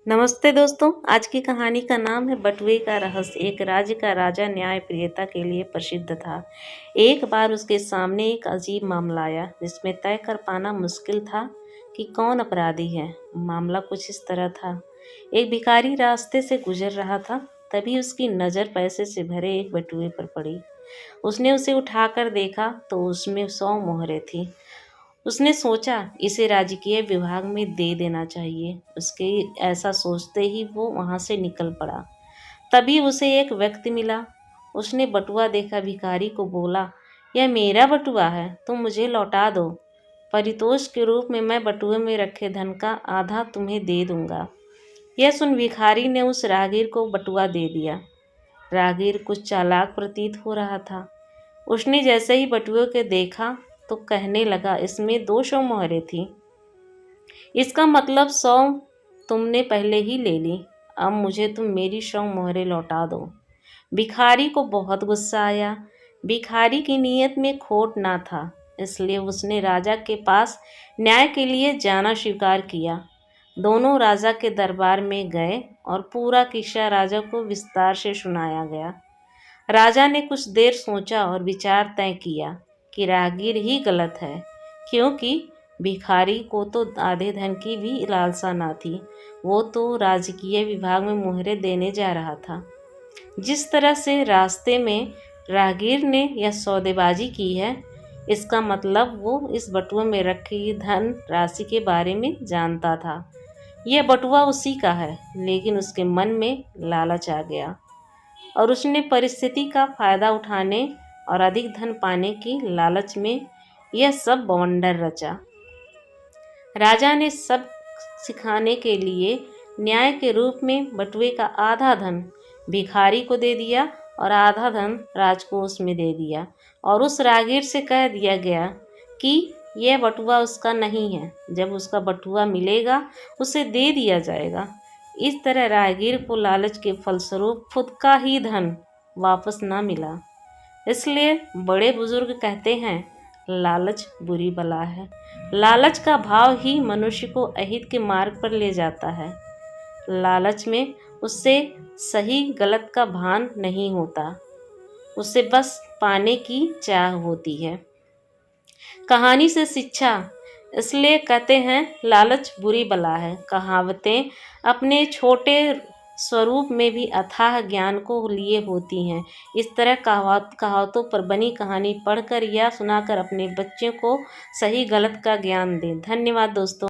नमस्ते दोस्तों। आज की कहानी का नाम है बटुए का रहस्य। एक राज्य का राजा न्यायप्रियता के लिए प्रसिद्ध था। एक बार उसके सामने एक अजीब मामला आया जिसमें तय कर पाना मुश्किल था कि कौन अपराधी है। मामला कुछ इस तरह था। एक भिखारी रास्ते से गुजर रहा था, तभी उसकी नज़र पैसे से भरे एक बटुए पर पड़ी। उसने उसे उठाकर देखा तो उसमें 100 मोहरें थी। उसने सोचा इसे राजकीय विभाग में दे देना चाहिए। उसके ऐसा सोचते ही वो वहाँ से निकल पड़ा। तभी उसे एक व्यक्ति मिला। उसने बटुआ देखा, भिखारी को बोला, यह मेरा बटुआ है, तुम मुझे लौटा दो। परितोष के रूप में मैं बटुए में रखे धन का आधा तुम्हें दे दूंगा। यह सुन भिखारी ने उस राहगीर को बटुआ दे दिया। राहगीर कुछ चालाक प्रतीत हो रहा था। उसने जैसे ही बटुए को देखा तो कहने लगा, इसमें 200 मोहरें थी। इसका मतलब 100 तुमने पहले ही ले ली। अब मुझे तुम मेरी 100 मोहरें लौटा दो। भिखारी को बहुत गुस्सा आया। भिखारी की नीयत में खोट ना था, इसलिए उसने राजा के पास न्याय के लिए जाना स्वीकार किया। दोनों राजा के दरबार में गए और पूरा किस्सा राजा को विस्तार से सुनाया गया। राजा ने कुछ देर सोचा और विचार तय किया कि राहगीर ही गलत है, क्योंकि भिखारी को तो आधे धन की भी लालसा ना थी। वो तो राजकीय विभाग में मोहरे देने जा रहा था। जिस तरह से रास्ते में राहगीर ने यह सौदेबाजी की है, इसका मतलब वो इस बटुए में रखी धन राशि के बारे में जानता था। यह बटुआ उसी का है, लेकिन उसके मन में लालच आ गया और उसने परिस्थिति का फायदा उठाने और अधिक धन पाने की लालच में यह सब बवंडर रचा। राजा ने सब सिखाने के लिए न्याय के रूप में बटुए का आधा धन भिखारी को दे दिया और आधा धन राजकोष में दे दिया, और उस राहगीर से कह दिया गया कि यह बटुआ उसका नहीं है, जब उसका बटुआ मिलेगा उसे दे दिया जाएगा। इस तरह राहगीर को लालच के फलस्वरूप खुद का ही धन वापस ना मिला। इसलिए बड़े बुजुर्ग कहते हैं, लालच बुरी बला है। लालच का भाव ही मनुष्य को अहित के मार्ग पर ले जाता है। लालच में उससे सही गलत का भान नहीं होता, उसे बस पाने की चाह होती है। कहानी से शिक्षा, इसलिए कहते हैं लालच बुरी बला है। कहावतें अपने छोटे स्वरूप में भी अथाह ज्ञान को लिए होती हैं। इस तरह कहावतों पर बनी कहानी पढ़कर या सुनाकर अपने बच्चों को सही गलत का ज्ञान दें। धन्यवाद दोस्तों।